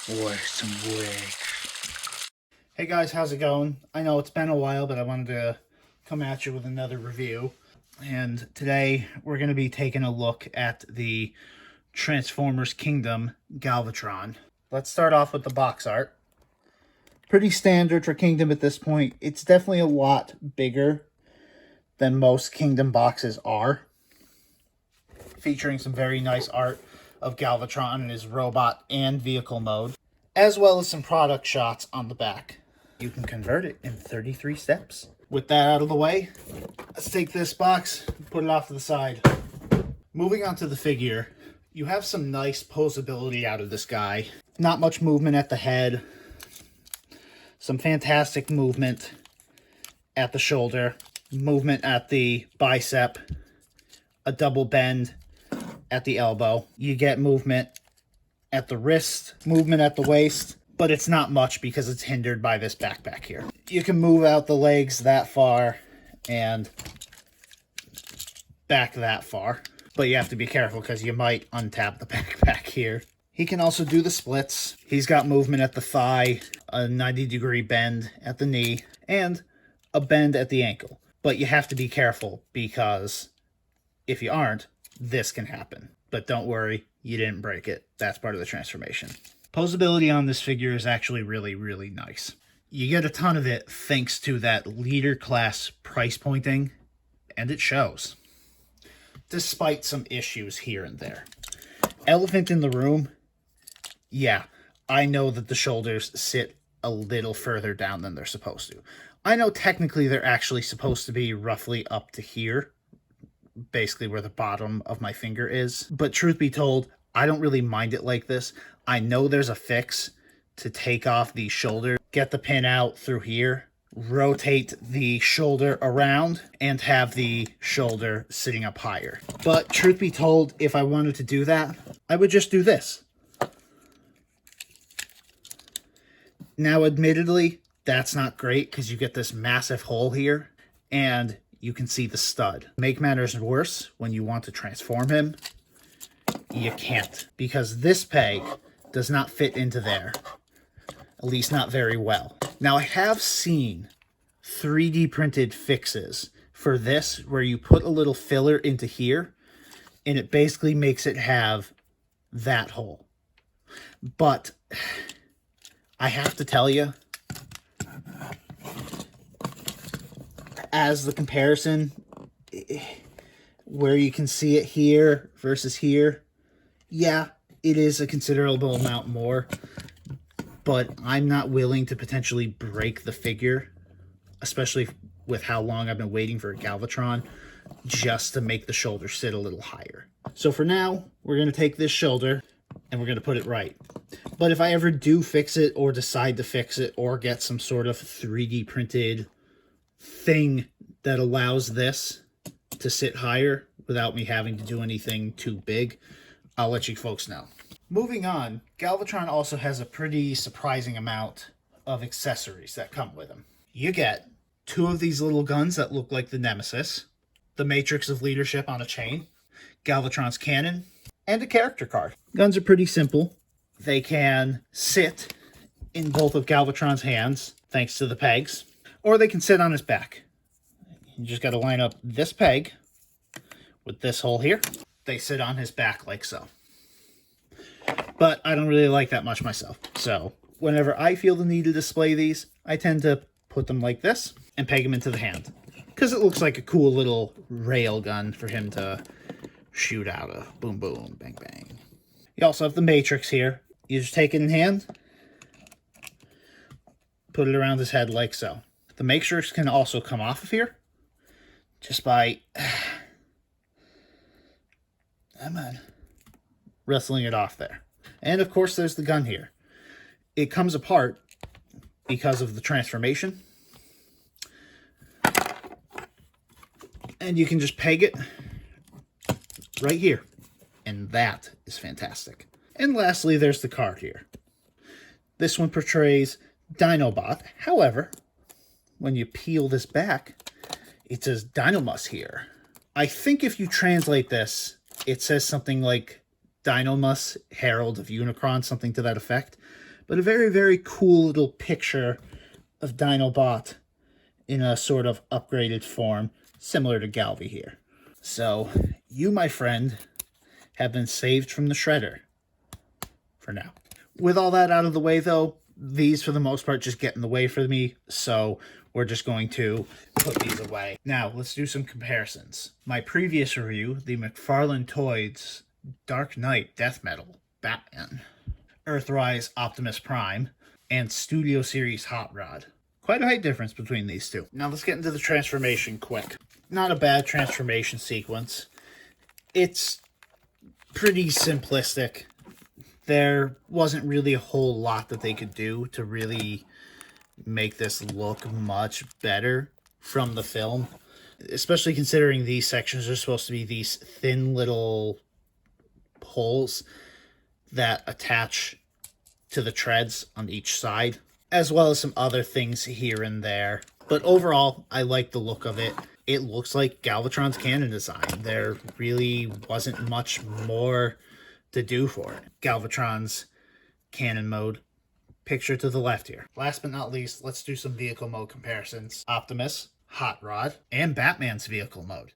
for some wigs. Hey guys, how's it going? I know it's been a while, but I wanted to come at you with another review. And today we're going to be taking a look at the Transformers Kingdom Galvatron. Let's start off with the box art. Pretty standard for Kingdom at this point. It's definitely a lot bigger than most Kingdom boxes are. Featuring some very nice art of Galvatron in his robot and vehicle mode, as well as some product shots on the back. You can convert it in 33 steps. With that out of the way, let's take this box and put it off to the side. Moving on to the figure, you have some nice posability out of this guy. Not much movement at the head. Some fantastic movement at the shoulder. Movement at the bicep. A double bend at the elbow. You get movement at the wrist, movement at the waist, but it's not much because it's hindered by this backpack here. You can move out the legs that far and back that far, but you have to be careful because you might untap the backpack here. He can also do the splits. He's got movement at the thigh, a 90-degree bend at the knee, and a bend at the ankle. But you have to be careful because if you aren't, this can happen. But don't worry, you didn't break it. That's part of the transformation. Posability on this figure is actually really, really nice. You get a ton of it thanks to that leader class price pointing, and it shows. Despite some issues here and there. Elephant in the room, yeah, I know that the shoulders sit a little further down than they're supposed to. I know technically they're actually supposed to be roughly up to here, basically where the bottom of my finger is. But truth be told, I don't really mind it like this. I know there's a fix to take off the shoulder, get the pin out through here, rotate the shoulder around, and have the shoulder sitting up higher. But truth be told, if I wanted to do that, I would just do this. Now, admittedly, that's not great because you get this massive hole here, and you can see the stud. Make matters worse, when you want to transform him, you can't. Because this peg does not fit into there. At least not very well. Now, I have seen 3D printed fixes for this where you put a little filler into here, and it basically makes it have that hole. But I have to tell you, as the comparison, where you can see it here versus here, yeah, it is a considerable amount more, but I'm not willing to potentially break the figure, especially with how long I've been waiting for a Galvatron, just to make the shoulder sit a little higher. So for now, we're going to take this shoulder and we're going to put it right. But if I ever do fix it or decide to fix it or get some sort of 3D printed thing that allows this to sit higher without me having to do anything too big, I'll let you folks know. Moving on, Galvatron also has a pretty surprising amount of accessories that come with him. You get 2 of these little guns that look like the Nemesis, the Matrix of Leadership on a chain, Galvatron's cannon, and a character card. Guns are pretty simple. They can sit in both of Galvatron's hands, thanks to the pegs, or they can sit on his back. You just got to line up this peg with this hole here. They sit on his back like so. But I don't really like that much myself. So whenever I feel the need to display these, I tend to put them like this and peg them into the hand. Because it looks like a cool little rail gun for him to shoot out of. Boom, boom, bang, bang. You also have the Matrix here. You just take it in hand, put it around his head like so. The Matrix can also come off of here just by wrestling it off there. And of course there's the gun here. It comes apart because of the transformation. And you can just peg it right here. And that is fantastic. And lastly, there's the card here. This one portrays Dinobot. However, when you peel this back, it says Dynamus here. I think if you translate this, it says something like Dynamus, Herald of Unicron, something to that effect. but a very, very cool little picture of Dinobot in a sort of upgraded form, similar to Galvi here. So, you, my friend, have been saved from the shredder. For now. With all that out of the way, though, these, for the most part, just get in the way for me, so we're just going to put these away. Now, let's do some comparisons. My previous review, the McFarlane Toys Dark Knight Death Metal Batman, Earthrise Optimus Prime, and Studio Series Hot Rod. Quite a height difference between these two. Now, let's get into the transformation quick. Not a bad transformation sequence. It's pretty simplistic. There wasn't really a whole lot that they could do to really make this look much better from the film. Especially considering these sections are supposed to be these thin little holes that attach to the treads on each side, as well as some other things here and there. But overall, I like the look of it. It looks like Galvatron's canon design. There really wasn't much more to do for it. Galvatron's canon mode, picture to the left here. Last but not least, let's do some vehicle mode comparisons. Optimus, Hot Rod, and Batman's vehicle mode.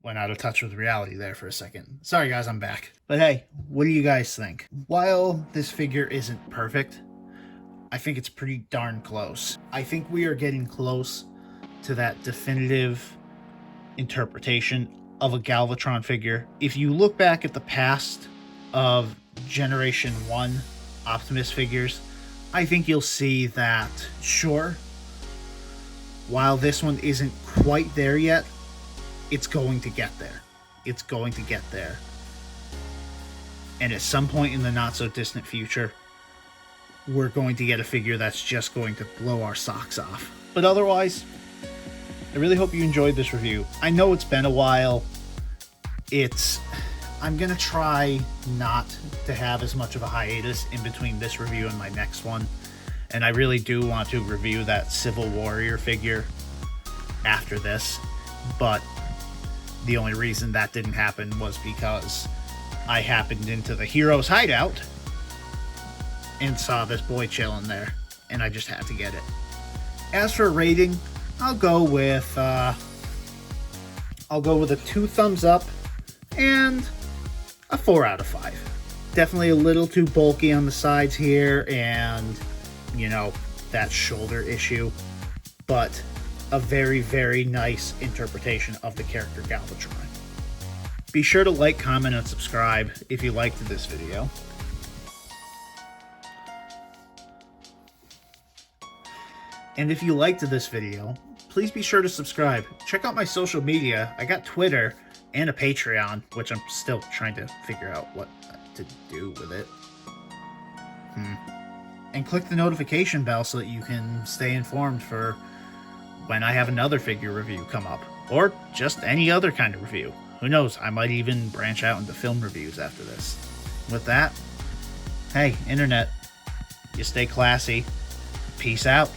Went out of touch with reality there for a second. Sorry guys, I'm back. But hey, what do you guys think? While this figure isn't perfect, I think it's pretty darn close. I think we are getting close to that definitive interpretation of a Galvatron figure. If you look back at the past of Generation 1 Optimus figures, I think you'll see that, sure, while this one isn't quite there yet, it's going to get there. It's going to get there. And at some point in the not-so-distant future, we're going to get a figure that's just going to blow our socks off. But otherwise, I really hope you enjoyed this review. I know it's been a while. I'm going to try not to have as much of a hiatus in between this review and my next one. And I really do want to review that Civil Warrior figure after this. But the only reason that didn't happen was because I happened into the Heroes Hideout and saw this boy chilling there, and I just had to get it. As for rating, I'll go with a 2 thumbs up and a 4 out of 5. Definitely a little too bulky on the sides here, and you know, that shoulder issue, but a very, very nice interpretation of the character Galvatron. Be sure to like, comment, and subscribe if you liked this video. And if you liked this video, please be sure to subscribe. Check out my social media. I got Twitter and a Patreon, which I'm still trying to figure out what to do with it. And click the notification bell so that you can stay informed for when I have another figure review come up, or just any other kind of review. Who knows, I might even branch out into film reviews after this. With that, hey, Internet, you stay classy. Peace out.